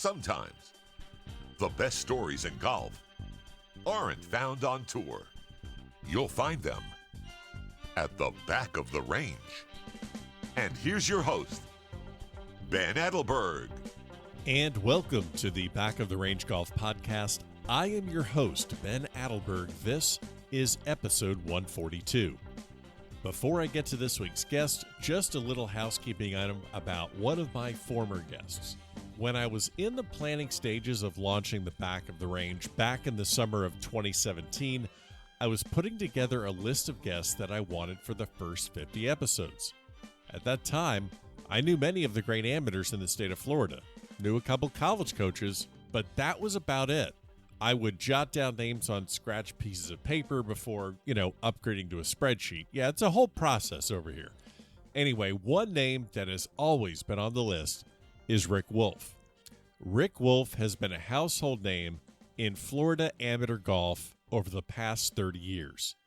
Sometimes the best stories in golf aren't found on tour. You'll find them at the back of the range. And here's your host, Ben Adelberg. And welcome to the Back of the Range Golf Podcast. I am your host, Ben Adelberg. This is episode 142. Before I get to this week's guest, just a little housekeeping item about one of my former guests. When I was in the planning stages of launching the Back of the Range back in the summer of 2017, I was putting together a list of guests that I wanted for the first 50 episodes. At that time, I knew many of the great amateurs in the state of Florida, knew a couple college coaches, but that was about it. I would jot down names on scratch pieces of paper before, upgrading to a spreadsheet. Yeah, it's a whole process over here. Anyway, one name that has always been on the list is Rick Woulfe. Rick Woulfe has been a household name in Florida amateur golf over the past 30 years.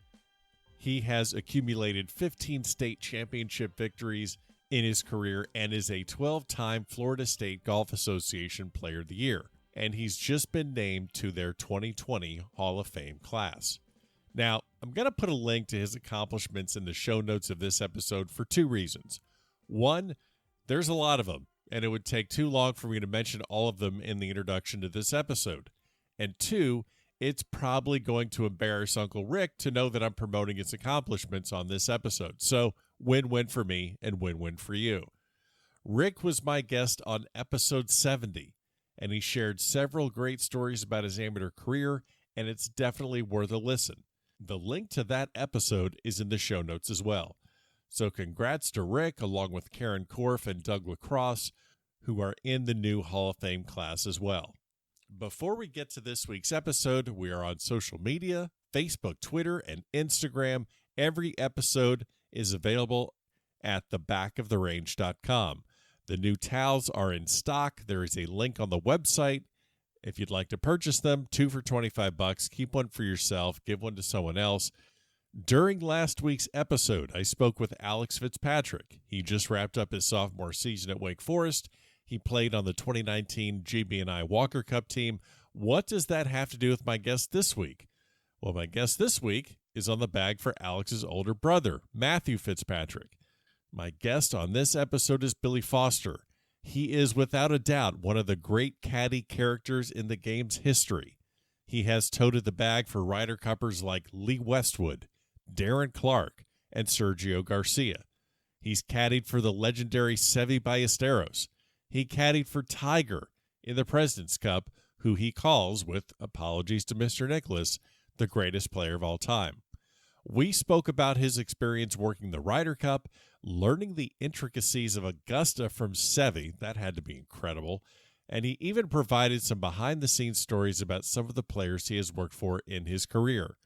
He has accumulated 15 state championship victories in his career and is a 12-time Florida State Golf Association Player of the Year. And he's just been named to their 2020 Hall of Fame class. Now, I'm going to put a link to his accomplishments in the show notes of this episode for two reasons. One, there's a lot of them, and it would take too long for me to mention all of them in the introduction to this episode. And two, it's probably going to embarrass Uncle Rick to know that I'm promoting his accomplishments on this episode. So, win-win for me and win-win for you. Rick was my guest on episode 70. And he shared several great stories about his amateur career, and it's definitely worth a listen. The link to that episode is in the show notes as well. So congrats to Rick, along with Karen Korf and Doug Lacrosse, who are in the new Hall of Fame class as well. Before we get to this week's episode, we are on social media, Facebook, Twitter, and Instagram. Every episode is available at thebackoftherange.com. The new towels are in stock. There is a link on the website. If you'd like to purchase them, 2 for $25. Keep one for yourself. Give one to someone else. During last week's episode, I spoke with Alex Fitzpatrick. He just wrapped up his sophomore season at Wake Forest. He played on the 2019 GB&I Walker Cup team. What does that have to do with my guest this week? Well, my guest this week is on the bag for Alex's older brother, Matthew Fitzpatrick. My guest on this episode is Billy Foster. He is without a doubt one of the great Caddie characters in the game's history. He has toted the bag for Ryder Cuppers like Lee Westwood, Darren Clarke, and Sergio Garcia. He's caddied for the legendary Seve Ballesteros. He caddied for Tiger in the President's Cup, who he calls, with apologies to Mr. Nicklaus, the greatest player of all time. We spoke about his experience working the Ryder Cup, learning the intricacies of Augusta from Seve. That had to be incredible. And he even provided some behind-the-scenes stories about some of the players he has worked for in his career.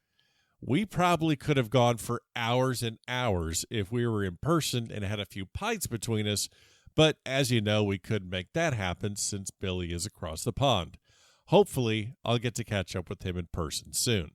We probably could have gone for hours and hours if we were in person and had a few pints between us, but as you know, we couldn't make that happen since Billy is across the pond. Hopefully, I'll get to catch up with him in person soon.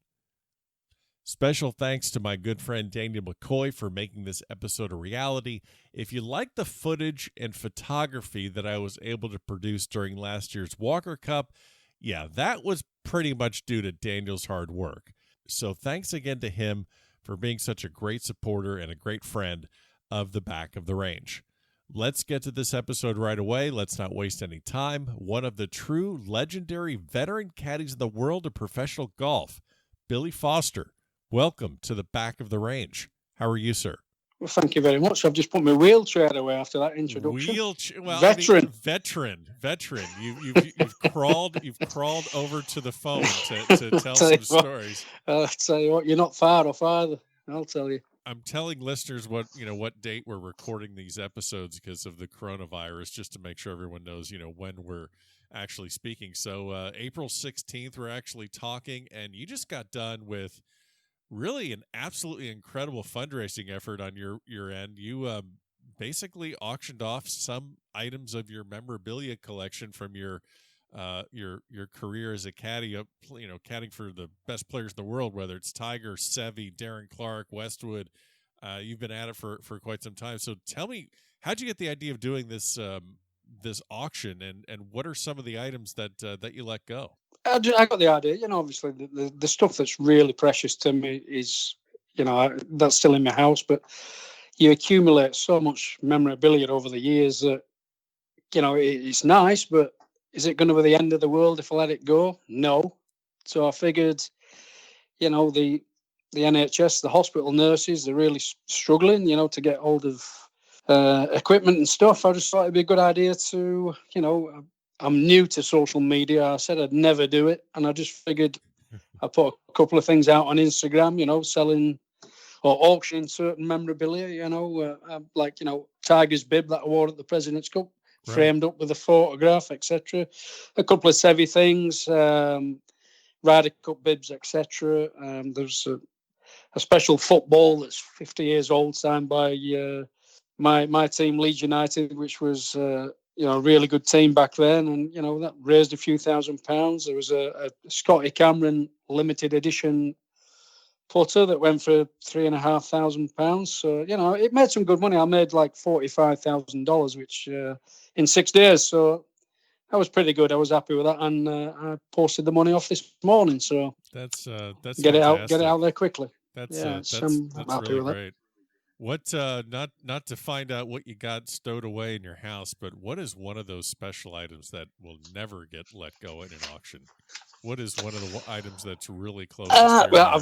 Special thanks to my good friend Daniel McCoy for making this episode a reality. If you like the footage and photography that I was able to produce during last year's Walker Cup, yeah, that was pretty much due to Daniel's hard work. So thanks again to him for being such a great supporter and a great friend of the Back of the Range. Let's get to this episode right away. Let's not waste any time. One of the true legendary veteran caddies in the world of professional golf, Billy Foster. Welcome to the Back of the Range. How are you, sir? Well, thank you very much. I've just put my wheelchair away after that introduction. Veteran. You've crawled over to the phone to tell some stories. I'll tell you what, you're not far off either. I'll tell you. I'm telling listeners what date we're recording these episodes because of the coronavirus, just to make sure everyone knows, when we're actually speaking. So April 16th, we're actually talking, and you just got done with really an absolutely incredible fundraising effort on your end. You basically auctioned off some items of your memorabilia collection from your career as a caddy, caddying for the best players in the world, whether it's Tiger, Seve, Darren Clarke, Westwood. You've been at it for quite some time. So tell me, how'd you get the idea of doing this this auction, and what are some of the items that you let go? I got the idea. Obviously the stuff that's really precious to me is, that's still in my house, but you accumulate so much memorabilia over the years that, it's nice, but is it going to be the end of the world if I let it go? No. So I figured, the NHS, the hospital nurses, they're really struggling, to get hold of equipment and stuff. I just thought it'd be a good idea to, I'm new to social media. I said I'd never do it, and I just figured I put a couple of things out on Instagram, selling or auctioning certain memorabilia, like, Tiger's bib that I wore at the President's Cup, right, framed up with a photograph, etc. A couple of Seve things, Ryder Cup bibs, etc. There's a special football that's 50 years old, signed by my team, Leeds United, which was a really good team back then, and that raised a few £1,000s. There was a Scotty Cameron limited edition putter that went for £3,500. So it made some good money. I made like $45,000, which in 6 days. So that was pretty good. I was happy with that, and I posted the money off this morning. So that's get fantastic. it out there quickly. That's I'm happy really with great. What not to find out what you got stowed away in your house, but what is one of those special items that will never get let go in an auction? What is one of the items that's really close? Well,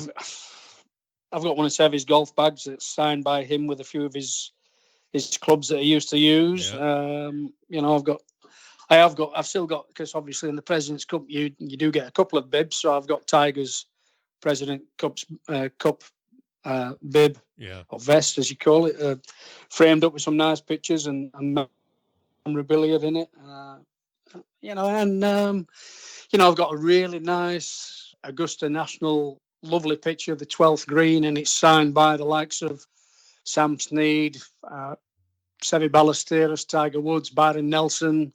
I've got one of Seve's golf bags that's signed by him with a few of his clubs that he used to use. Yeah. I've still got, because obviously in the President's Cup you do get a couple of bibs. So I've got Tiger's President Cup bib, or vest as you call it, framed up with some nice pictures and memorabilia in it. I've got a really nice Augusta National, lovely picture of the 12th green, and it's signed by the likes of Sam Snead, Seve Ballesteros, Tiger Woods, Byron Nelson,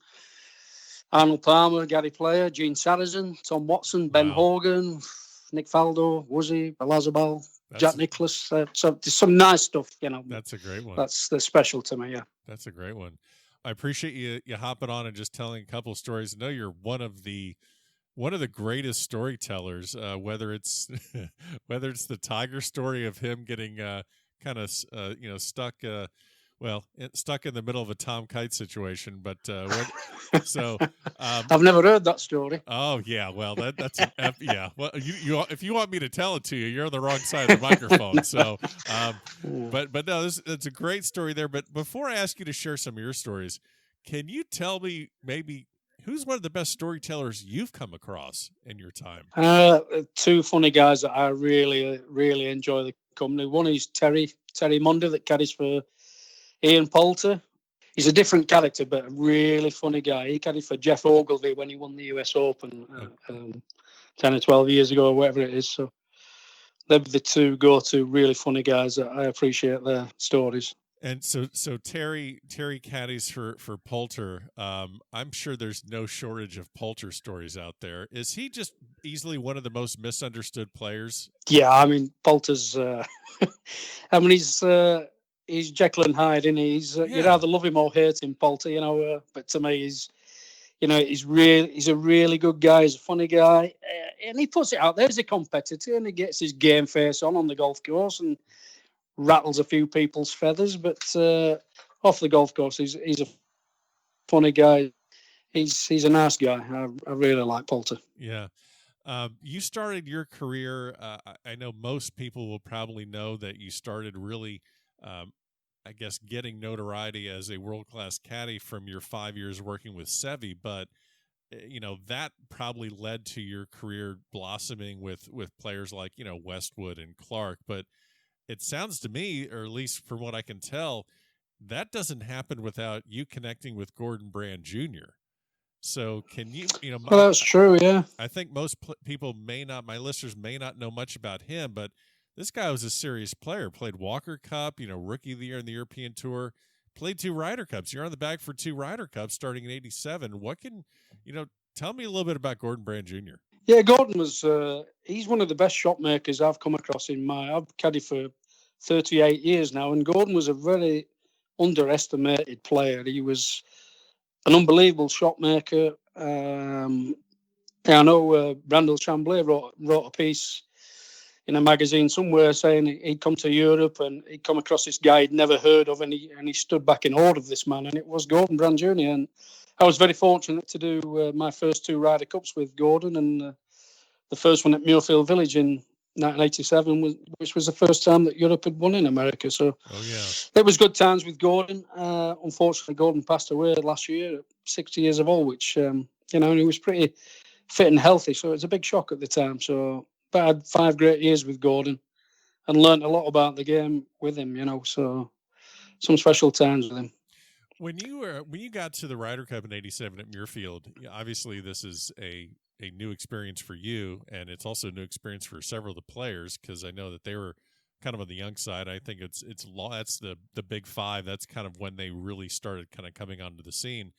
Arnold Palmer, Gary Player, Gene Sarazen, Tom Watson, Ben Hogan, Nick Faldo, Woozy, Balazabal, Jack Nicklaus. So there's some nice stuff, That's a great one. That's special to me, yeah. That's a great one. I appreciate you hopping on and just telling a couple of stories. I know you're one of the greatest storytellers, whether it's the Tiger story of him getting stuck in the middle of a Tom Kite situation, but I've never heard that story. Oh yeah, well that's yeah. Well, you if you want me to tell it to you, you're on the wrong side of the microphone. So, but no, it's a great story there. But before I ask you to share some of your stories, can you tell me maybe who's one of the best storytellers you've come across in your time? Two funny guys that I really, really enjoy the company. One is Terry Mundy, that caddies for Ian Poulter. He's a different character, but a really funny guy. He caddied for Jeff Ogilvy when he won the US Open 10 or 12 years ago, or whatever it is. So they're the two go-to really funny guys that I appreciate their stories. And so Terry caddies for Poulter. I'm sure there's no shortage of Poulter stories out there. Is he just easily one of the most misunderstood players? Yeah, I mean Poulter's. He's Jekyll and Hyde, isn't he? You'd either love him or hate him, Poulter. But to me, he's a really good guy. He's a funny guy, and he puts it out there as a competitor, and he gets his game face on the golf course and rattles a few people's feathers, but off the golf course, he's a funny guy. He's a nice guy. I really like Poulter. Yeah. You started your career. I know most people will probably know that you started really, I guess, getting notoriety as a world-class caddy from your 5 years working with Seve, but that probably led to your career blossoming with players like Westwood and Clarke, but it sounds to me, or at least from what I can tell, that doesn't happen without you connecting with Gordon Brand Jr. So can you, well, that's true. Yeah. I think most people my listeners may not know much about him, but this guy was a serious player, played Walker Cup, Rookie of the Year in the European Tour, played 2 Ryder Cups. You're on the bag for 2 Ryder Cups starting in '87. What can, tell me a little bit about Gordon Brand Jr. Yeah, Gordon was, he's one of the best shot makers I've come across I've caddied for 38 years now, and Gordon was a very underestimated player. He was an unbelievable shot maker. I know Brandel Chambly wrote a piece in a magazine somewhere saying he'd come to Europe and he'd come across this guy he'd never heard of, and he stood back in awe of this man, and it was Gordon Brand Jr. And I was very fortunate to do my first 2 Ryder Cups with Gordon, and the first one at Muirfield Village in 1987, which was the first time that Europe had won in America. So it was good times with Gordon. Unfortunately, Gordon passed away last year at 60 years of old, which, and he was pretty fit and healthy. So it was a big shock at the time. So, but I had 5 great years with Gordon and learned a lot about the game with him, so some special times with him. When you got to the Ryder Cup in '87 at Muirfield, obviously this is a new experience for you, and it's also a new experience for several of the players, because I know that they were kind of on the young side. I think that's the big 5. That's kind of when they really started kind of coming onto the scene.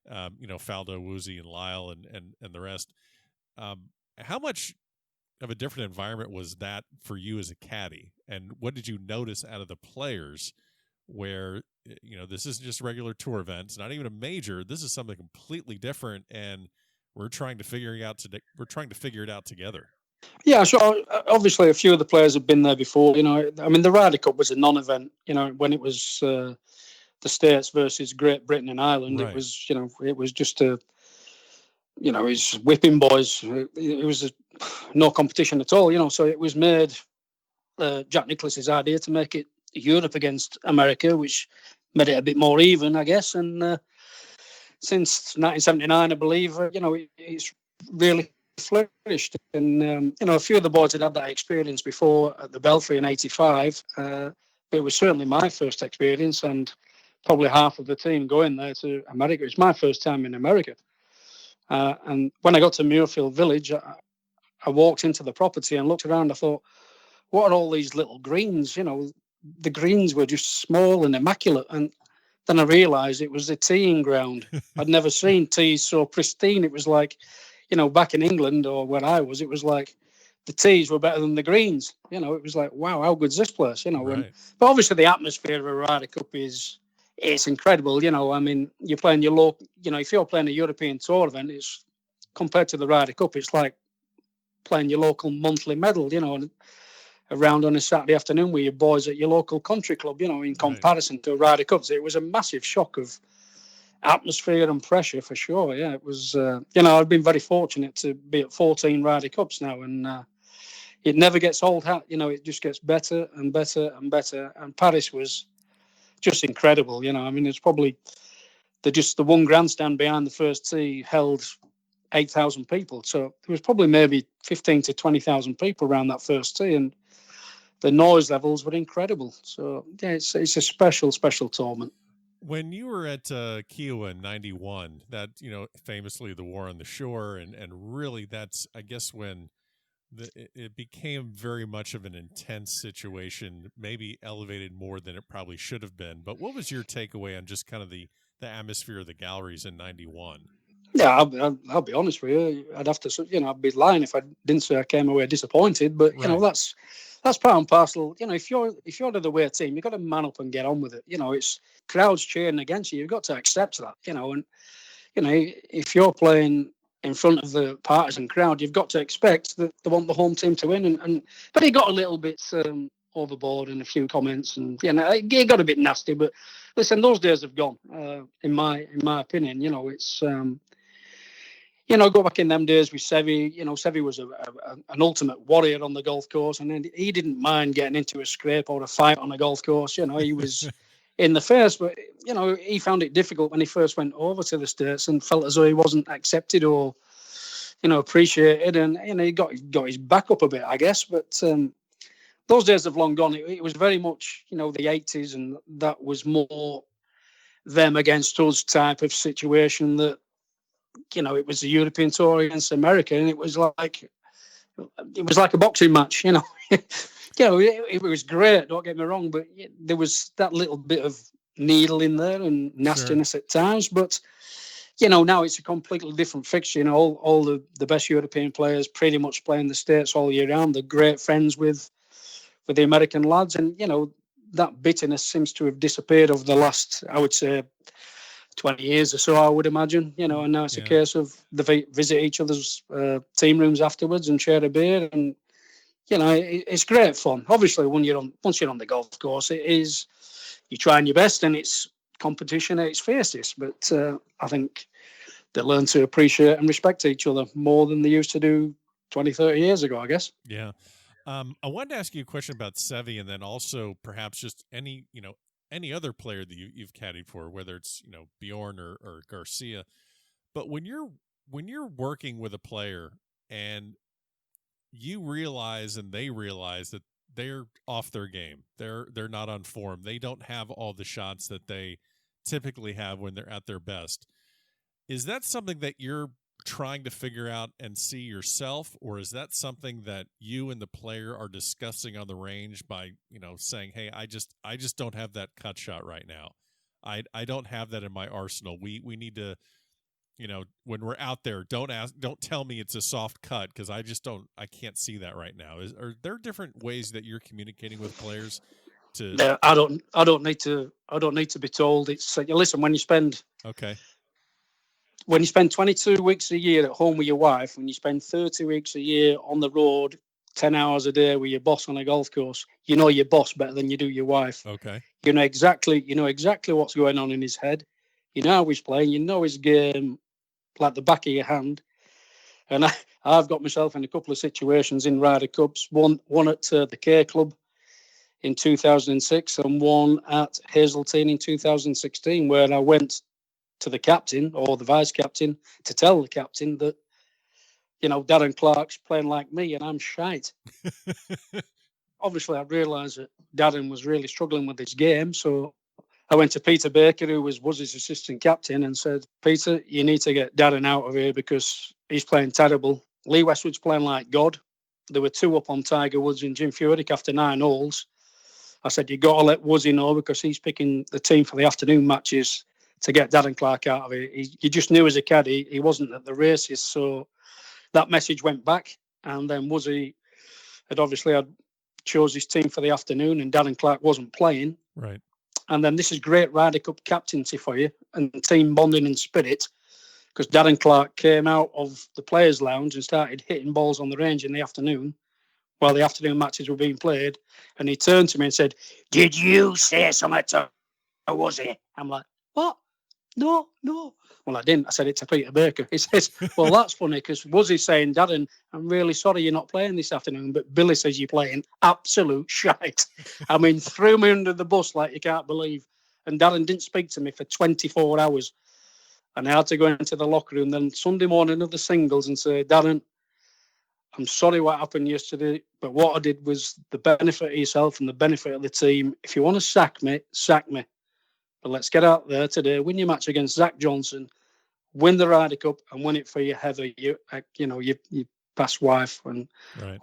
Faldo, Woozy, and Lyle, and the rest. How much of a different environment was that for you as a caddy, and what did you notice out of the players where this isn't just a regular tour event, it's not even a major, this is something completely different, and we're trying to figure it out today. We're trying to figure it out together. Yeah, so obviously a few of the players have been there before. The Ryder Cup was a non-event. When it was the States versus Great Britain and Ireland, right. It was just it's whipping boys. It was no competition at all. So it was made Jack Nicklaus's idea to make it Europe against America, which made it a bit more even, I guess. And since 1979, I believe, it's really flourished. And, a few of the boys had had that experience before at the Belfry in '85. It was certainly my first experience, and probably half of the team going there to America. It's my first time in America. And when I got to Muirfield Village, I walked into the property and looked around. I thought, what are all these little greens? The greens were just small and immaculate. And then I realised it was a teeing ground. I'd never seen tees so pristine. It was like, back in England or where I was, it was like the tees were better than the greens. It was like, wow, how good's this place? Right. But obviously the atmosphere of a Ryder Cup it's incredible. You're playing your local, if you're playing a European tour event, it's compared to the Ryder Cup, it's like playing your local monthly medal, around on a Saturday afternoon with your boys at your local country club, in comparison to Ryder Cups. It was a massive shock of atmosphere and pressure for sure. Yeah, it was, I've been very fortunate to be at 14 Ryder Cups now, and it never gets old. It just gets better and better and better. And Paris was just incredible. It's probably the one grandstand behind the first tee held 8,000 people. So there was probably maybe 15 to 20,000 people around that first tee, and the noise levels were incredible. So yeah, it's a special tournament. When you were at Kiowa in '91, that famously the War on the Shore, and really that's, I guess, when it became very much of an intense situation, maybe elevated more than it probably should have been. But what was your takeaway on just kind of the atmosphere of the galleries in '91? Yeah, I'll be honest with you. I'd have to, I'd be lying if I didn't say I came away disappointed. But that's part and parcel. If you're the away team, you've got to man up and get on with it. It's crowds cheering against you. You've got to accept that. And if you're playing in front of the partisan crowd, you've got to expect that they want the home team to win. But he got a little bit overboard in a few comments, and it got a bit nasty. But listen, those days have gone. In my opinion, it's. Go back in them days with Seve. Seve was an ultimate warrior on the golf course, and he didn't mind getting into a scrape or a fight on a golf course. He was in the face, but he found it difficult when he first went over to the States and felt as though he wasn't accepted or appreciated, and he got his back up a bit, I guess. But those days have long gone. It was very much the 80s, and that was more them against us type of situation. That it was the European Tour against America, and it was like a boxing match. It was great. Don't get me wrong, but there was that little bit of needle in there and nastiness at times. But now it's a completely different fixture. All the best European players pretty much play in the States all year round. They're great friends with the American lads, and that bitterness seems to have disappeared over the last, I would say, 20 years or so, I would imagine, and now it's a case of they visit each other's team rooms afterwards and share a beer, and it's great fun. Obviously, once you're on the golf course, you're trying your best, and it's competition at its fiercest. But I think they learn to appreciate and respect each other more than they used to do 20, 30 years ago, I guess. Yeah. I wanted to ask you a question about Seve, and then also perhaps just any other player that you've caddied for, whether it's Bjorn or Garcia. But when you're working with a player and you realize and they realize that they're off their game, they're not on form, they don't have all the shots that they typically have when they're at their best, is that something that you're trying to figure out and see yourself, or is that something that you and the player are discussing on the range by saying, hey, I just don't have that cut shot right now, I don't have that in my arsenal, we need to, when we're out there, don't tell me it's a soft cut, because I can't see that right now. Are there different ways that you're communicating with players to I don't need to be told. It's listen, when you spend 22 weeks a year at home with your wife, when you spend 30 weeks a year on the road, 10 hours a day with your boss on a golf course, you know your boss better than you do your wife. Okay. You know exactly what's going on in his head. You know how he's playing. You know his game like the back of your hand. And I've got myself in a couple of situations in Ryder Cups, one at the K Club in 2006 and one at Hazeltine in 2016, where I went to the captain or the vice captain to tell the captain that, Darren Clarke's playing like me and I'm shite. Obviously, I realised that Darren was really struggling with his game, so I went to Peter Baker, who was his assistant captain, and said, Peter, you need to get Darren out of here because he's playing terrible. Lee Westwood's playing like God. There were 2 up on Tiger Woods and Jim Furyk after 9 holes. I said, you got to let Woodsy know because he's picking the team for the afternoon matches to get Darren Clarke out of it. You just knew as a caddy he wasn't at the races. So that message went back. And then Woodsy had chose his team for the afternoon and Darren Clarke wasn't playing. Right. And then this is great Ryder Cup captaincy for you and team bonding and spirit, because Darren Clarke came out of the players' lounge and started hitting balls on the range in the afternoon while the afternoon matches were being played. And he turned to me and said, did you say something to Woodsy? I'm like, what? No. Well, I didn't. I said it to Peter Baker. He says, well, that's funny because Woodsy saying, Darren, I'm really sorry you're not playing this afternoon, but Billy says you're playing absolute shite. I mean, threw me under the bus like you can't believe. And Darren didn't speak to me for 24 hours. And I had to go into the locker room then Sunday morning of the singles and say, Darren, I'm sorry what happened yesterday, but what I did was the benefit of yourself and the benefit of the team. If you want to sack me, sack me. But let's get out there today, win your match against Zach Johnson, win the Ryder Cup and win it for your Heather, your past wife, and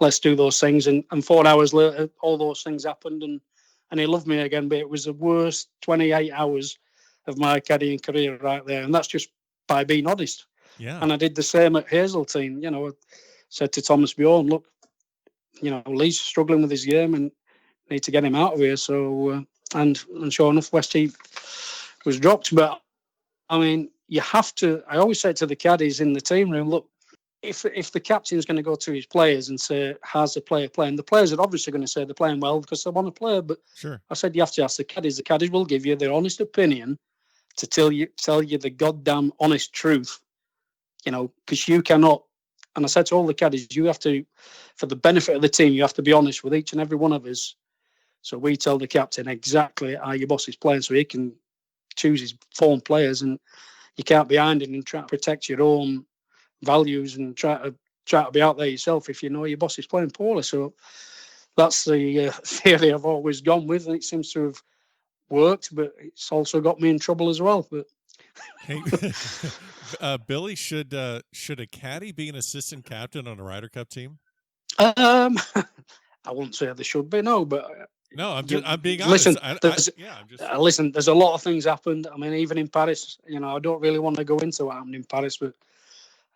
let's do those things. And 4 hours later, all those things happened, and he loved me again. But it was the worst 28 hours of my caddying career right there, and that's just by being honest. Yeah. And I did the same at Hazeltine. I said to Thomas Bjorn, look, Lee's struggling with his game and need to get him out of here. So. And sure enough, Westie was dropped. But, I mean, you have to... I always say to the caddies in the team room, look, if the captain's going to go to his players and say, how's the player playing? The players are obviously going to say they're playing well because they want to play. But sure. I said you have to ask the caddies. The caddies will give you their honest opinion to tell you the goddamn honest truth, because you cannot... And I said to all the caddies, you have to, for the benefit of the team, you have to be honest with each and every one of us. So we tell the captain exactly how your boss is playing so he can choose his form players, and you can't be behind him and try to protect your own values and try to be out there yourself if you know your boss is playing poorly. So that's the theory I've always gone with, and it seems to have worked, but it's also got me in trouble as well. But hey, Billy, should a caddy be an assistant captain on a Ryder Cup team? I wouldn't say they should be, no, but... No, I'm being honest. Listen, there's a lot of things happened. I mean, even in Paris, I don't really want to go into what happened in Paris, but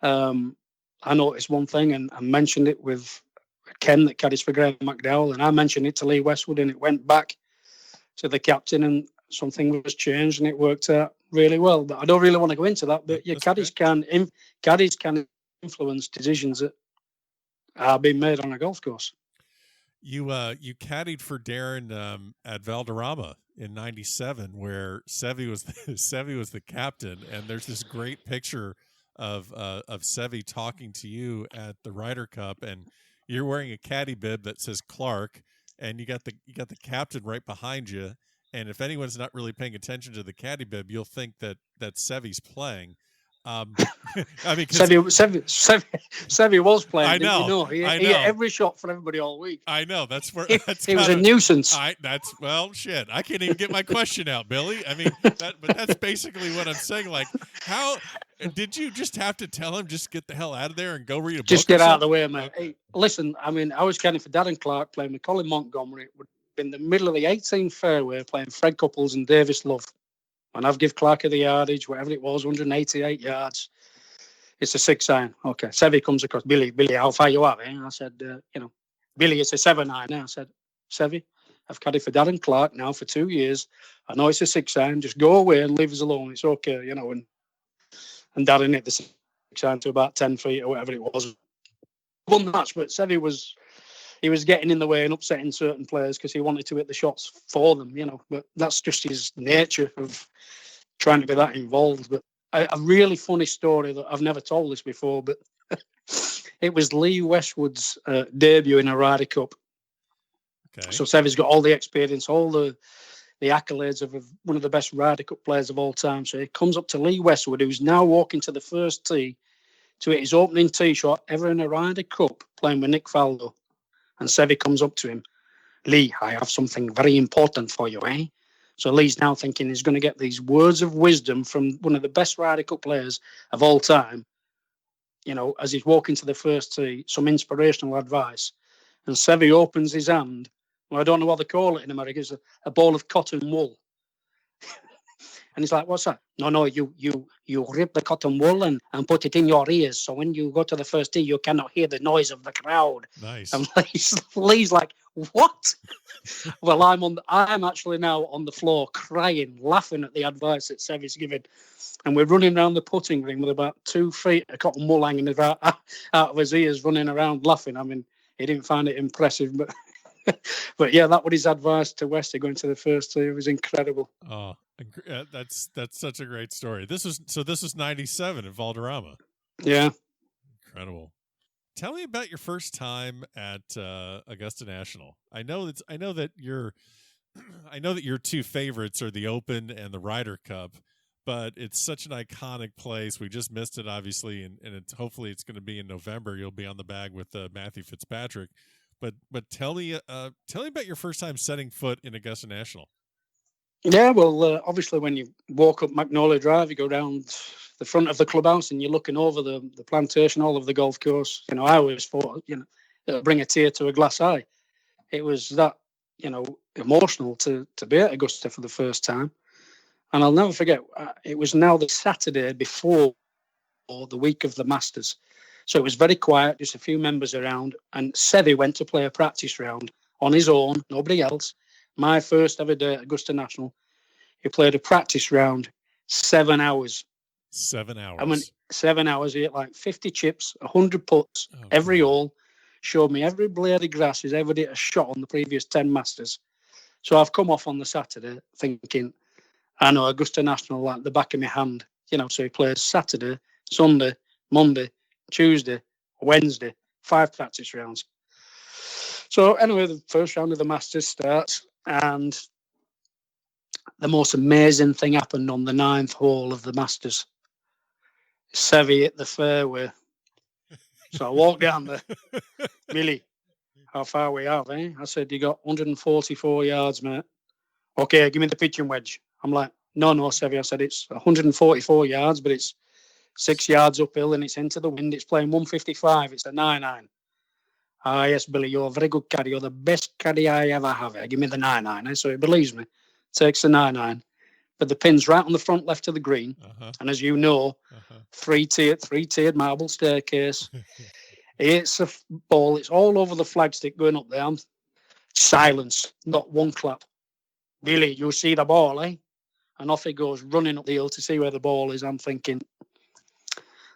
I noticed one thing and I mentioned it with Ken that caddies for Graham McDowell, and I mentioned it to Lee Westwood, and it went back to the captain, and something was changed and it worked out really well. But I don't really want to go into that. But yeah, That's caddies can influence decisions that are being made on a golf course. You caddied for Darren at Valderrama in '97, where Seve was Seve was the captain, and there's this great picture of Seve talking to you at the Ryder Cup, and you're wearing a caddy bib that says Clarke, and you got the captain right behind you. And if anyone's not really paying attention to the caddy bib, you'll think that Seve's playing. I mean, Seve was playing. I know. Didn't you know? He hit every shot for everybody all week. I know. That's where it was a nuisance. Well, shit. I can't even get my question out, Billy. I mean, but that's basically what I'm saying. Like, how did you just have to tell him just get the hell out of there and go read a book? Just get out of the way, man. Hey, listen, I mean, I was caddying for Darren Clarke, playing with Colin Montgomery. It would have been the middle of the 18th fairway, playing Fred Couples and Davis Love. And I've give Clarke the yardage, whatever it was, 188 yards. It's a 6-iron. Okay. Seve comes across. Billy, how far you are? I said, Billy, it's a 7-iron. I said, Seve, I've caddied for Darren Clarke now for 2 years. I know it's a 6-iron. Just go away and leave us alone. It's okay, And Darren hit the 6-iron to about 10 feet or whatever it was. Won match, but Seve was getting in the way and upsetting certain players because he wanted to hit the shots for them, But that's just his nature of trying to be that involved. But a really funny story that I've never told this before, but it was Lee Westwood's debut in a Ryder Cup. Okay. So Seve's got all the experience, all the accolades of one of the best Ryder Cup players of all time. So he comes up to Lee Westwood, who's now walking to the first tee to hit his opening tee shot ever in a Ryder Cup, playing with Nick Faldo. And Seve comes up to him, Lee, I have something very important for you, eh? So Lee's now thinking he's going to get these words of wisdom from one of the best Ryder Cup players of all time, as he's walking to the first tee, some inspirational advice. And Seve opens his hand. Well, I don't know what they call it in America. It's a ball of cotton wool. And he's like, what's that? No, you rip the cotton wool and put it in your ears. So when you go to the first tee, you cannot hear the noise of the crowd. Nice. And Lee's like, what? Well, I'm actually now on the floor crying, laughing at the advice that Seve's given. And we're running around the putting green with about 2 feet of cotton wool hanging out of his ears, running around laughing. I mean, he didn't find it impressive, but but yeah, that was his advice to Westy going to the first tee. It was incredible. Oh, that's such a great story. This was 97 in Valderrama. Yeah. Incredible. Tell me about your first time at Augusta National. I know that your two favorites are the Open and the Ryder Cup, but it's such an iconic place. We just missed it, obviously, and hopefully it's going to be in November. You'll be on the bag with Matthew Fitzpatrick. But tell me about your first time setting foot in Augusta National. Yeah, well, obviously when you walk up Magnolia Drive, you go down the front of the clubhouse and you're looking over the plantation, all of the golf course. I always thought, it'll bring a tear to a glass eye. It was that, emotional to be at Augusta for the first time. And I'll never forget, it was now the Saturday before the week of the Masters. So it was very quiet, just a few members around. And Seve went to play a practice round on his own, nobody else. My first ever day at Augusta National. He played a practice round, 7 hours. 7 hours. I mean, 7 hours. He hit like 50 chips, 100 putts, every hole. Showed me every blade of grass he's ever hit a shot on the previous 10 Masters. So I've come off on the Saturday thinking, I know Augusta National like the back of my hand. So he plays Saturday, Sunday, Monday, Tuesday, Wednesday, 5 practice rounds. So anyway, the first round of the Masters starts, and the most amazing thing happened on the 9th hole of the Masters. Seve hit the fairway. So I walked down there. Billy, how far we have, eh? I said, you got 144 yards, mate. Okay, give me the pitching wedge. I'm like, no, Seve. I said, it's 144 yards, but it's 6 yards uphill and it's into the wind. It's playing 155. It's a 9-iron. Ah, yes, Billy, you're a very good caddy. You're the best caddy I ever have. Give me the 9-iron. So he believes me. Takes the 9-iron. But the pin's right on the front left of the green. And as you know, three-tiered marble staircase. It's a ball. It's all over the flagstick going up there. Silence. Not one clap. Billy, you see the ball, eh? and off he goes running up the hill to see where the ball is. I'm thinking,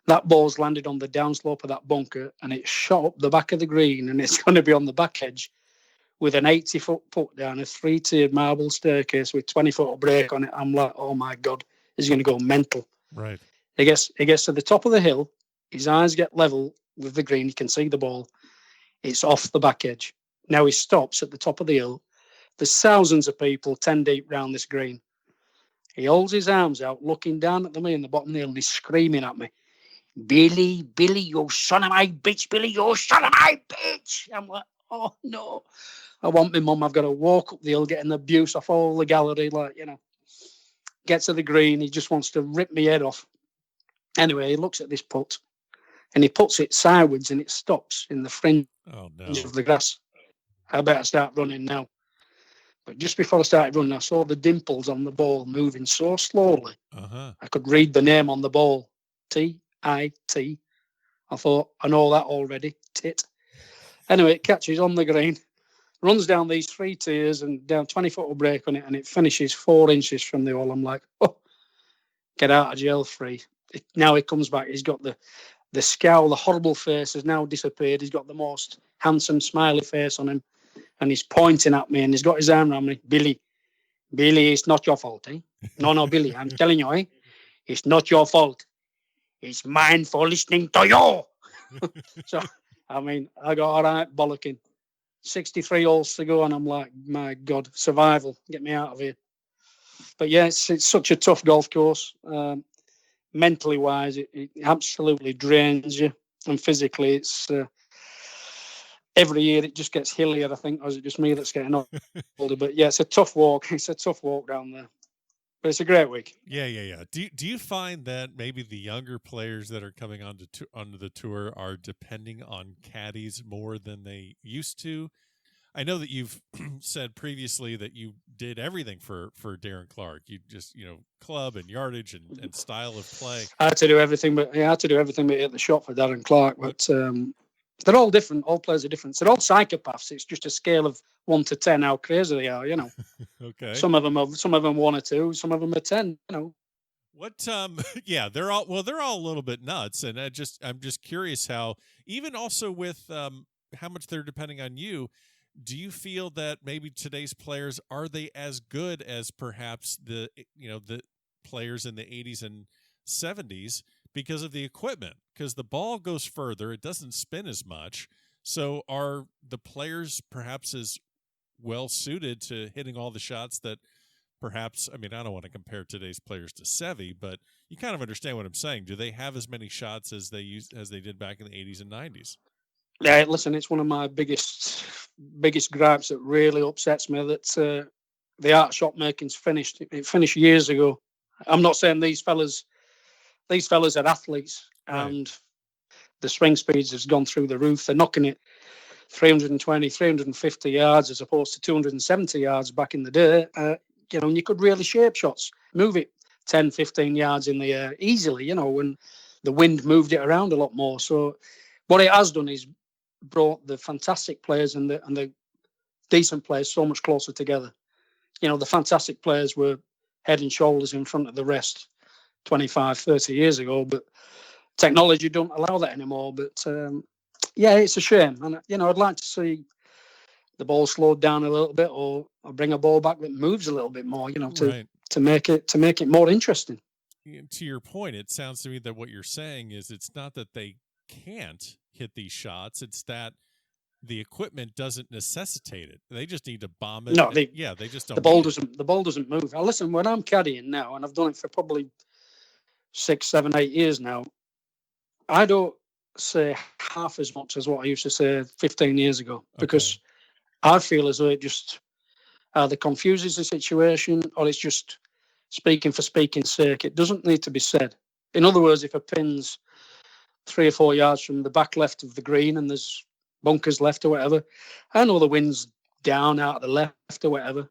that ball's landed on the downslope of that bunker and it's shot up the back of the green and it's going to be on the back edge with an 80-foot put down a 3-tiered marble staircase with 20-foot of break on it. I'm like, oh my God, he's going to go mental. Right. He gets to the top of the hill. His eyes get level with the green. He can see the ball. It's off the back edge. Now he stops at the top of the hill. There's thousands of people 10 deep round this green. He holds his arms out, looking down at me in the bottom of the hill, and he's screaming at me, Billy, you son of my bitch, Billy, you son of my bitch. I'm like, oh no. I want my mum. I've got to walk up the hill, getting the abuse off all the gallery, Get to the green. He just wants to rip my head off. Anyway, he looks at this putt and he puts it sideways and it stops in the fringe of the grass. I better start running now. But just before I started running, I saw the dimples on the ball moving so slowly. I could read the name on the ball, T-I-T. I thought, I know that already, tit. Anyway, it catches on the green, runs down these 3 tiers and down 20-foot of break on it, and it finishes 4 inches from the hole. I'm like, oh, get out of jail free. Now he comes back. He's got the scowl, the horrible face has now disappeared. He's got the most handsome, smiley face on him, and he's pointing at me, and he's got his arm around me. Billy, it's not your fault, eh? No, Billy, I'm telling you, eh? It's not your fault. It's mine for listening to you. So, I got all right bollocking. 63 holes to go, and I'm like, my God, survival. Get me out of here. But yeah, it's such a tough golf course. Mentally wise, it absolutely drains you, and physically, it's every year it just gets hillier. I think, or is it just me that's getting older? But yeah, it's a tough walk. It's a tough walk down there, but it's a great week. Yeah. Do you find that maybe the younger players that are coming onto the tour are depending on caddies more than they used to? I know that you've said previously that you did everything for Darren Clarke. You just, club and yardage and style of play. I had to do everything, but hit the shot for Darren Clarke. But they're all different. All players are different. They're all psychopaths. It's just a scale of 1 to 10 how crazy they are. Okay. Some of them 1 or 2. Some of them are 10. What? Yeah, they're all a little bit nuts, and I'm just curious how, even also with how much they're depending on you. Do you feel that maybe today's players, are they as good as perhaps the players in the 80s and 70s because of the equipment? Because the ball goes further, it doesn't spin as much. So are the players perhaps as well suited to hitting all the shots that perhaps, I don't want to compare today's players to Seve, but you kind of understand what I'm saying. Do they have as many shots as they did back in the 80s and 90s? Yeah, listen, it's one of my biggest gripes that really upsets me that the art shot making's finished. It finished years ago. I'm not saying these fellas are athletes, right, and the swing speeds has gone through the roof. They're knocking it 320, 350 yards as opposed to 270 yards back in the day. And you could really shape shots, move it 10, 15 yards in the air easily, when the wind moved it around a lot more. So what it has done is brought the fantastic players and the decent players so much closer together. The fantastic players were head and shoulders in front of the rest 25, 30 years ago, but technology don't allow that anymore. But yeah, it's a shame. And, I'd like to see the ball slowed down a little bit, or bring a ball back that moves a little bit more, to make it more interesting. To your point, it sounds to me that what you're saying is it's not that they can't hit these shots, it's that the equipment doesn't necessitate it. They just need to bomb it. No, they just don't. The ball doesn't move. Now listen, when I'm caddying now, and I've done it for probably 6, 7, 8 years now, I don't say half as much as what I used to say 15 years ago, because I feel as though it just either confuses the situation, or it's just speaking for speaking's sake. It doesn't need to be said. In other words, if a pin's 3 or 4 yards from the back left of the green and there's bunkers left or whatever, I know the wind's down out of the left or whatever,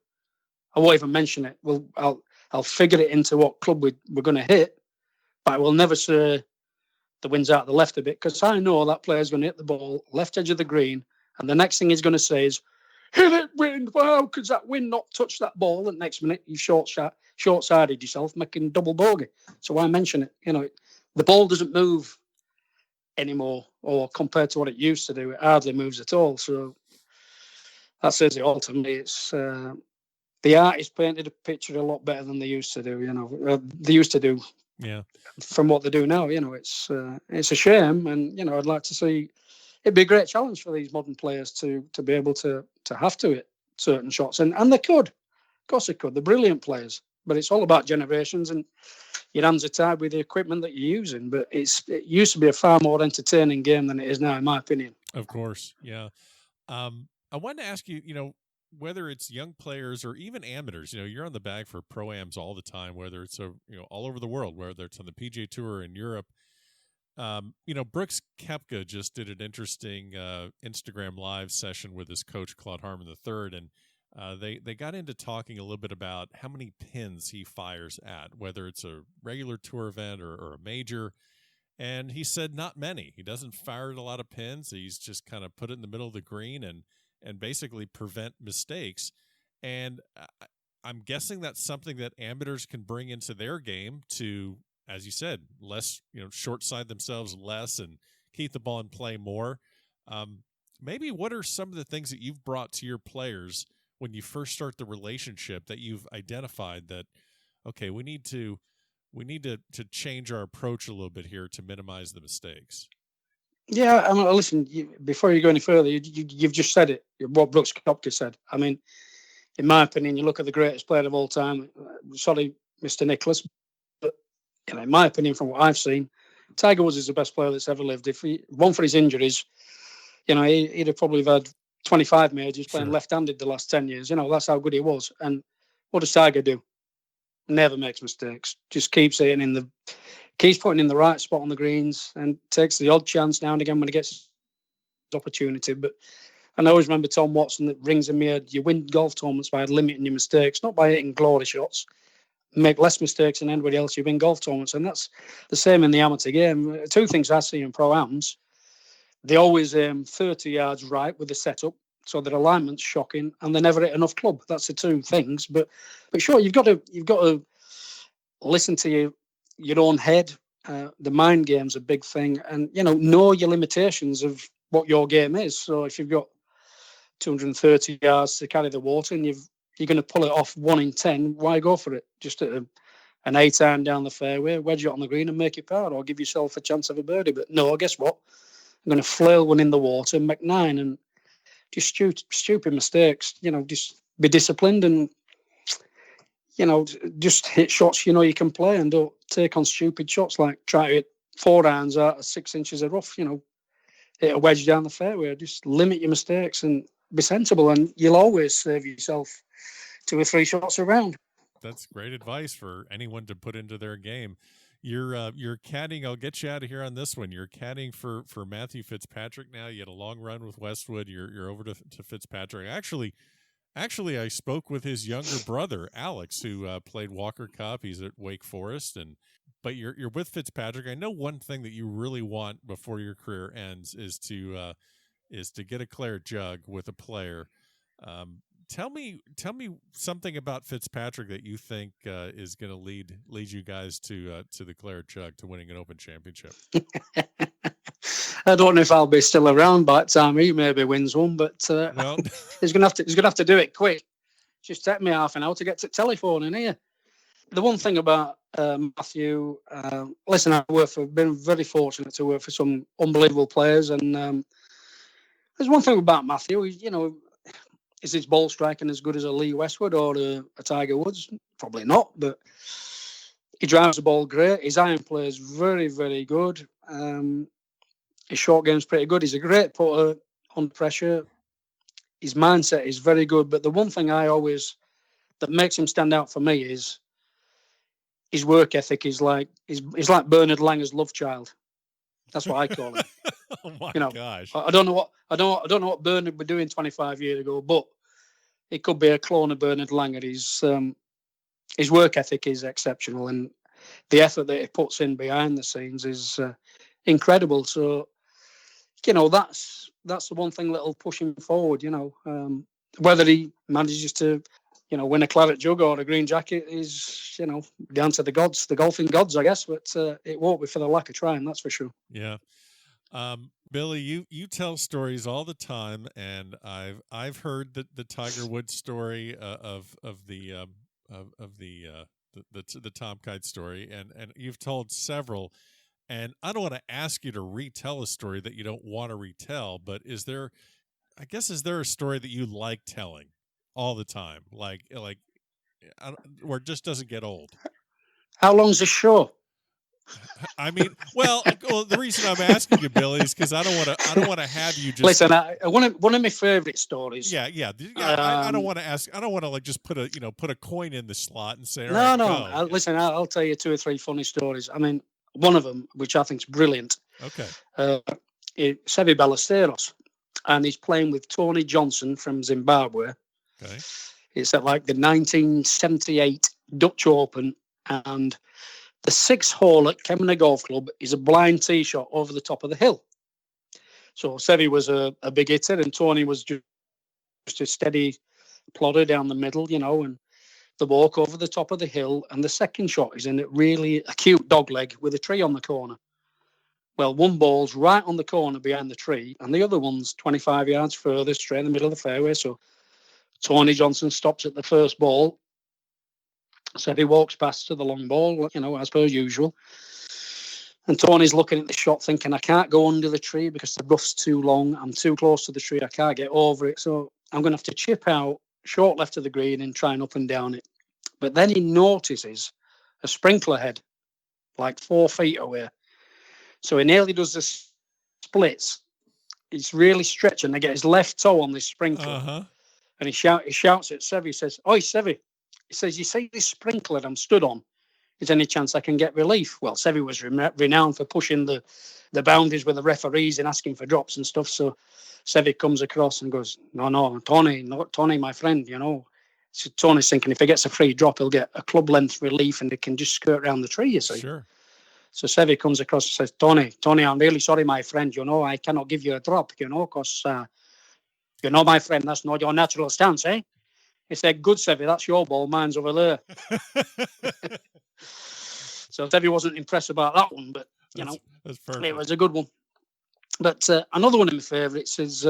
I won't even mention it. Well, I'll figure it into what club we're going to hit, but I will never say the wind's out of the left a bit, because I know that player's going to hit the ball left edge of the green, and the next thing he's going to say is, hit it, wind. Well, how could that wind not touch that ball? And next minute, you short-sided yourself, making double bogey. So why mention it? The ball doesn't move anymore, or compared to what it used to do, it hardly moves at all. So that says it all to me. It's the artist painted a picture a lot better than they used to do. They used to do. Yeah. From what they do now, it's a shame, and I'd like to see. It'd be a great challenge for these modern players to be able to have to hit certain shots, and they could. Of course, they could. They're brilliant players, but it's all about generations, and your hands are tied with the equipment that you're using. But it used to be a far more entertaining game than it is now, in my opinion. Of course, yeah. I wanted to ask you, whether it's young players or even amateurs, you're on the bag for pro-ams all the time, whether it's all over the world, whether it's on the PGA Tour in Europe. Brooks Koepka just did an interesting Instagram live session with his coach Claude Harmon III, and they got into talking a little bit about how many pins he fires at, whether it's a regular tour event or a major. And he said not many. He doesn't fire at a lot of pins. He's just kind of put it in the middle of the green and basically prevent mistakes. And I'm guessing that's something that amateurs can bring into their game to, as you said, less, short side themselves less and keep the ball in play more. Maybe what are some of the things that you've brought to your players when you first start the relationship that you've identified that, okay, we need to change our approach a little bit here to minimize the mistakes? Yeah, listen, before you go any further, you've just said it, what Brooks Koepka said. I mean, in my opinion, you look at the greatest player of all time, sorry, Mr. Nicklaus, but in my opinion, from what I've seen, Tiger Woods is the best player that's ever lived. If he won for his injuries, he'd have probably had 25 majors playing left-handed the last 10 years. That's how good he was. And what does Tiger do? Never makes mistakes. Just keeps putting in the right spot on the greens and takes the odd chance now and again when he gets opportunity. But I always remember Tom Watson that rings in my head, you win golf tournaments by limiting your mistakes, not by hitting glory shots. Make less mistakes than anybody else, you win golf tournaments. And that's the same in the amateur game. Two things I see in pro-ams. They always aim 30 yards right with the setup, so their alignment's shocking, and they never hit enough club. That's the two things. But sure, you've got to listen to your own head. The mind game's a big thing, and know your limitations of what your game is. So if you've got 230 yards to carry the water and you're going to pull it off 1 in 10, why go for it? Just at an 8-iron down the fairway, wedge it on the green and make it par, or give yourself a chance of a birdie. But no, guess what? I'm going to flail one in the water, make 9, and just stupid mistakes. Just be disciplined and, just hit shots you can play, and don't take on stupid shots like try to hit 4 irons out of 6 inches of rough, hit a wedge down the fairway. Just limit your mistakes and be sensible, and you'll always save yourself 2 or 3 shots around. That's great advice for anyone to put into their game. You're caddying. I'll get you out of here on this one. You're caddying for Matthew Fitzpatrick now. You had a long run with Westwood. You're over to Fitzpatrick. Actually, I spoke with his younger brother Alex, who played Walker Cup. He's at Wake Forest, but you're with Fitzpatrick. I know one thing that you really want before your career ends is to get a claret jug with a player. Tell me something about Fitzpatrick that you think is going to lead you guys to the claret jug, to winning an Open Championship. I don't know if I'll be still around by the time he maybe wins one, but well, he's gonna have to do it quick. Just take me half an hour to get to the telephone in here. The one thing about Matthew, listen, I've been very fortunate to work for some unbelievable players, and there's one thing about Matthew. Is his ball striking as good as a Lee Westwood or a Tiger Woods? Probably not, but he drives the ball great. His iron play is very, very good. His short game's pretty good. He's a great putter under pressure. His mindset is very good. But the one thing that makes him stand out for me is his work ethic. He's like Bernard Langer's love child. That's what I call him. Oh my gosh! I don't know what Bernard was doing 25 years ago, but it could be a clone of Bernard Langer. His work ethic is exceptional, and the effort that he puts in behind the scenes is incredible. So, that's the one thing that'll push him forward. whether he manages to, win a claret jug or a green jacket is, down to the gods, the golfing gods, I guess. But it won't be for the lack of trying, that's for sure. Yeah. Billy, you tell stories all the time, and I've heard the Tiger Woods story of the Tom Kite story, and you've told several. And I don't want to ask you to retell a story that you don't want to retell, but is there a story that you like telling all the time, like where it just doesn't get old? How long's the show? I mean, well, the reason I'm asking you, Billy, is because I don't want to have you just listen. One of my favorite stories. Yeah. I don't want to ask. I don't want to just put a coin in the slot and say, no. Listen, I'll tell you 2 or 3 funny stories. I mean, one of them, which I think is brilliant. Okay. Seve Ballesteros, and he's playing with Tony Johnson from Zimbabwe. Okay. It's at like the 1978 Dutch Open, and the 6th hole at Kemner Golf Club is a blind tee shot over the top of the hill. So Seve was a big hitter, and Tony was just a steady plodder down the middle, and the walk over the top of the hill. And the second shot is in a really acute dogleg with a tree on the corner. Well, one ball's right on the corner behind the tree, and the other one's 25 yards further, straight in the middle of the fairway. So Tony Johnson stops at the first ball. So he walks past to the long ball, as per usual. And Tony's looking at the shot thinking, I can't go under the tree because the rough's too long. I'm too close to the tree. I can't get over it. So I'm going to have to chip out short left of the green and try and up and down it. But then he notices a sprinkler head like 4 feet away. So he nearly does the splits. He's really stretching to get his left toe on this sprinkler. Uh-huh. And he shouts at Seve. He says, "Oi, Seve." He says, "You see this sprinkler I'm stood on? Is there any chance I can get relief?" Well, Seve was renowned for pushing the boundaries with the referees and asking for drops and stuff. So Seve comes across and goes, No, Tony, not Tony, my friend, So Tony's thinking if he gets a free drop, he'll get a club length relief and he can just skirt around the tree, you see. Sure. So Seve comes across and says, Tony, I'm really sorry, my friend. I cannot give you a drop, because, my friend, that's not your natural stance, eh? He said, good, Seve, that's your ball. Mine's over there. So Seve wasn't impressed about that one, but, that's perfect. It was a good one. But another one of my favourites is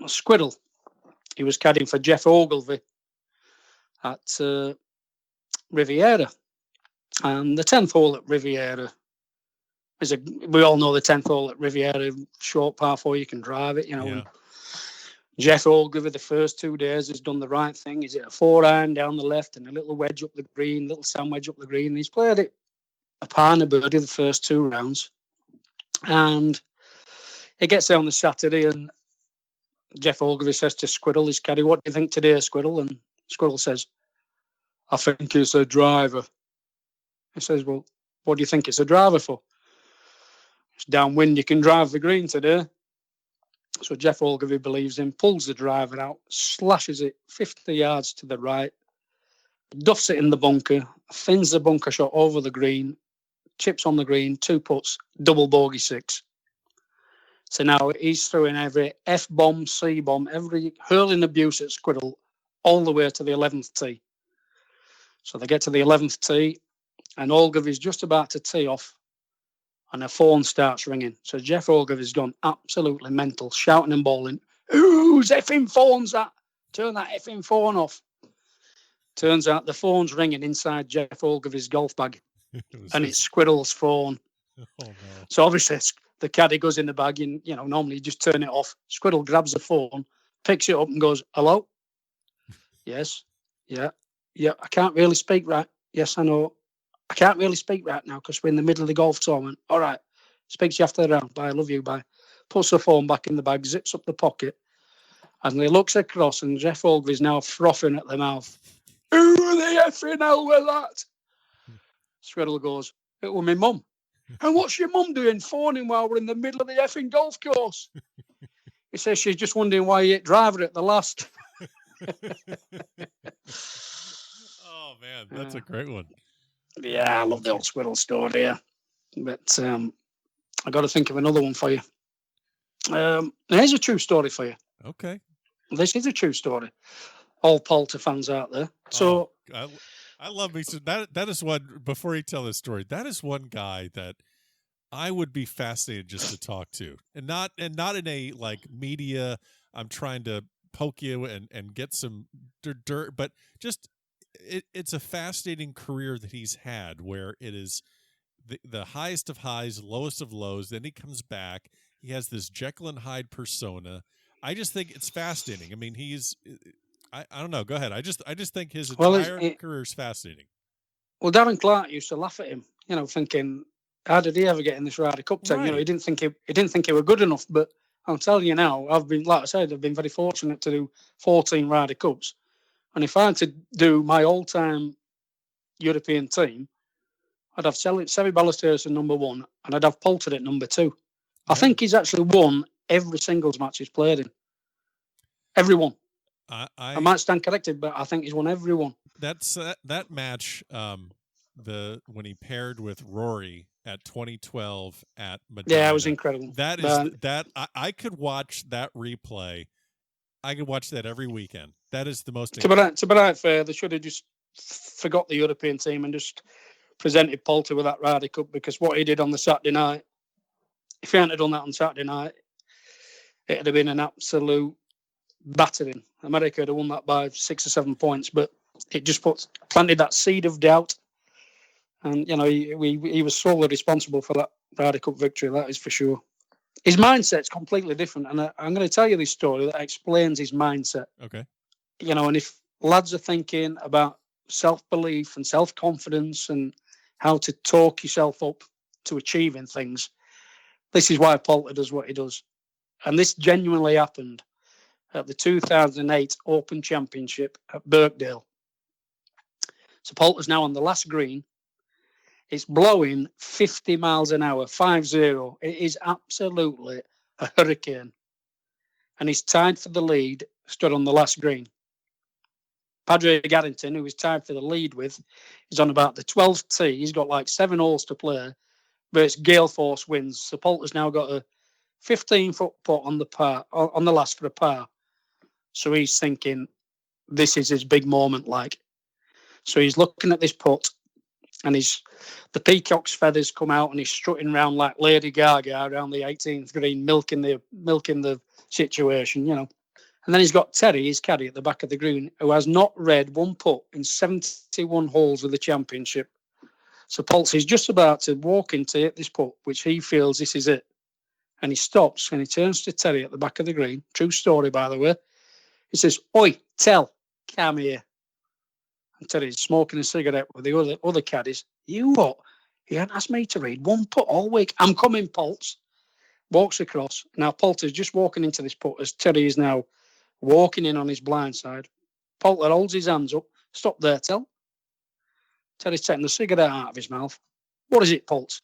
Squirrel. He was caddying for Jeff Ogilvie at Riviera. And the 10th hole at Riviera we all know the 10th hole at Riviera, short par 4, you can drive it, Yeah. Jeff Ogilvie, the first 2 days, has done the right thing. He's hit a 4-iron down the left and a little wedge up the green, little sand wedge up the green. He's played it a par and a birdie the first 2 rounds. And he gets there on the Saturday, and Jeff Ogilvie says to Squirrel, his caddy, "What do you think today, Squirrel?" And Squirrel says, "I think it's a driver." He says, "Well, what do you think it's a driver for?" "It's downwind, you can drive the green today." So Jeff Ogilvie believes him, pulls the driver out, slashes it 50 yards to the right, duffs it in the bunker, thins the bunker shot over the green, chips on the green, 2 putts, double bogey 6. So now he's throwing every F-bomb, C-bomb, every hurling abuse at Squirrel all the way to the 11th tee. So they get to the 11th tee, and Ogilvie's just about to tee off, and a phone starts ringing. So Jeff Ogilvie's gone absolutely mental, shouting and bawling, "Whose effing phone's that? Turn that effing phone off." Turns out the phone's ringing inside Jeff Ogilvie's golf bag, and it's Squirrel's phone. Oh, no. So obviously the caddy goes in the bag, and normally you just turn it off. Squirrel grabs the phone, picks it up, and goes, "Hello? Yes. Yeah. I can't really speak right. Yes, I know. I can't really speak right now because we're in the middle of the golf tournament. All right. Speak to you after the round. Bye. Love you. Bye." Puts the phone back in the bag, zips up the pocket, and he looks across, and Jeff Ogilvie's now frothing at the mouth. "Who the effing hell with that?" Squirrel goes, "It was my mum." "And what's your mum doing phoning while we're in the middle of the effing golf course?" He says she's just wondering why you hit driver at the last. Oh, man, that's a great one. Yeah, I love the old Squirrel story, yeah. But I got to think of another one for you. Here's a true story for you. Okay. This is a true story. All Poulter fans out there. So I love me. So that is one. Before you tell this story, that is one guy that I would be fascinated just to talk to, and not in a like media. I'm trying to poke you and get some dirt, but just it's a fascinating career that he's had, where it is the highest of highs, lowest of lows. Then he comes back. He has this Jekyll and Hyde persona. I just think it's fascinating. I mean, I don't know. Go ahead. I just think his entire career is fascinating. Well, Darren Clarke used to laugh at him, thinking, how did he ever get in this Ryder Cup team? Right. He didn't think he were good enough. But I'm telling you now, I've been very fortunate to do 14 Ryder Cups. And if I had to do my all-time European team, I'd have Seve Ballesteros at number 1, and I'd have Poulter at number 2. Yeah. I think he's actually won every singles match he's played in. Every one. I might stand corrected, but I think he's won every one. That's that match. When he paired with Rory at 2012 at Medina. Yeah, it was incredible. That is I could watch that replay. I could watch that every weekend. That is the most. To be right fair, they should have just forgot the European team and just presented Poulter with that Ryder Cup, because what he did on the Saturday night, if he hadn't done that on Saturday night, it'd have been an absolute battering. America had won that by 6 or 7 points, but it just planted that seed of doubt. And, he was solely responsible for that Ryder Cup victory, that is for sure. His mindset's completely different, and I'm going to tell you this story that explains his mindset. Okay. And if lads are thinking about self-belief and self-confidence and how to talk yourself up to achieving things, this is why Poulter does what he does. And this genuinely happened at the 2008 Open Championship at Birkdale. So Poulter's now on the last green. It's blowing 50 miles an hour, 50. It is absolutely a hurricane. And he's tied for the lead, stood on the last green. Padre Garrington, who he's tied for the lead with, is on about the 12th tee. He's got like 7 holes to play, but it's gale force winds. So Poulter's now got a 15-foot putt on the last for a par. So he's thinking this is his big moment, like. So he's looking at this putt, and the peacock's feathers come out, and he's strutting around like Lady Gaga around the 18th green, milking the situation, And then he's got Terry, his caddy, at the back of the green, who has not read one putt in 71 holes of the championship. So Poulter's just about to walk in to hit this putt, which he feels this is it. And he stops and he turns to Terry at the back of the green. True story, by the way. He says, "Oi, Tell, come here." And Terry's smoking a cigarette with the other caddies. "You what? He hadn't asked me to read one putt all week. I'm coming, Poults." Walks across. Now Poulter's just walking into this putt as Terry is now walking in on his blind side. Poulter holds his hands up. "Stop there, Tell." Terry's taking the cigarette out of his mouth. "What is it, Poults?"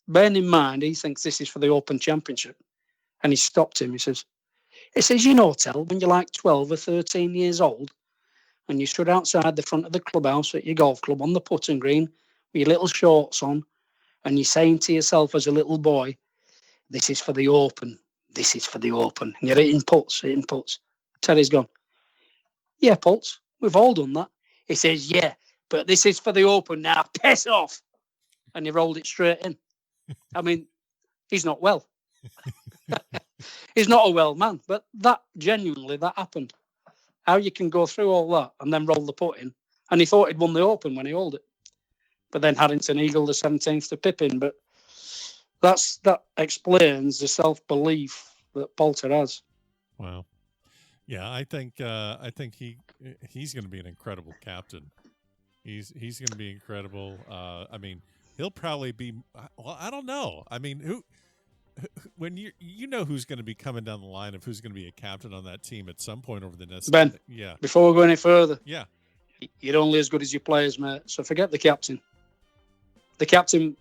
Bearing in mind, he thinks this is for the Open Championship. And he stopped him. He says, Tell, when you're like 12 or 13 years old, and you stood outside the front of the clubhouse at your golf club on the putting green with your little shorts on, and you're saying to yourself as a little boy, this is for the Open, this is for the Open. And you're hitting putts. Terry's gone, "Yeah, Poults, we've all done that." He says, "Yeah, but this is for the Open now, piss off." And he rolled it straight in. I mean, he's not well. He's not a well man, but that happened. How you can go through all that and then roll the putt in. And he thought he'd won the Open when he held it. But then Harrington eagled the 17th to Pippin. But that explains the self-belief that Poulter has. Wow. Yeah, I think he's going to be an incredible captain. He's going to be incredible. I mean, he'll probably be. Well, I don't know. I mean, when you know who's going to be coming down the line of who's going to be a captain on that team at some point over the next. Ben, yeah. Before we go any further, yeah, you're only as good as your players, mate. So forget the captain. The captain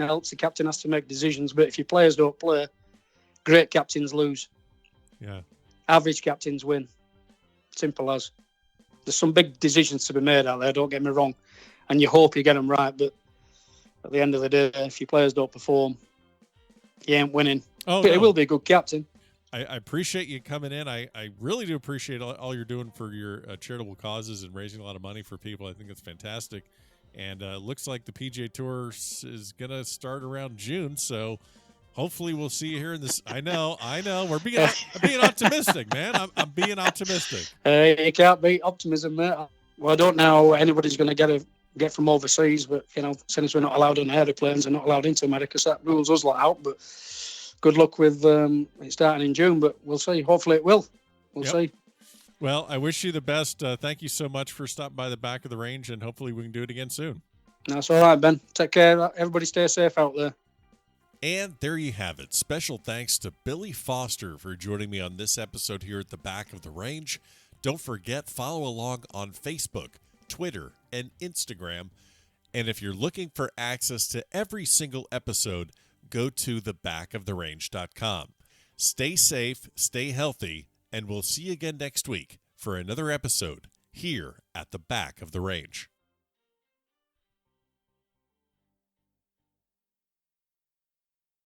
helps. The captain has to make decisions. But if your players don't play, great captains lose. Yeah. Average captains win. Simple as. There's some big decisions to be made out there, don't get me wrong. And you hope you get them right. But at the end of the day, if your players don't perform, you ain't winning. Oh, but no. He will be a good captain. I appreciate you coming in. I really do appreciate all you're doing for your charitable causes and raising a lot of money for people. I think it's fantastic. And looks like the PGA Tour is going to start around June. So hopefully we'll see you here in this. I know. I'm being optimistic, man. I'm being optimistic. You can't beat optimism, mate. Well, I don't know how anybody's going to get from overseas, but, since we're not allowed on aeroplanes and not allowed into America, so that rules us lot out. But good luck with it starting in June, but we'll see. Hopefully it will. We'll see. Well, I wish you the best. Thank you so much for stopping by the back of the range, and hopefully we can do it again soon. That's all right, Ben. Take care. Everybody stay safe out there. And there you have it. Special thanks to Billy Foster for joining me on this episode here at the back of the range. Don't forget, follow along on Facebook, Twitter, and Instagram. And if you're looking for access to every single episode, go to thebackoftherange.com. Stay safe, stay healthy, and we'll see you again next week for another episode here at the Back of the Range.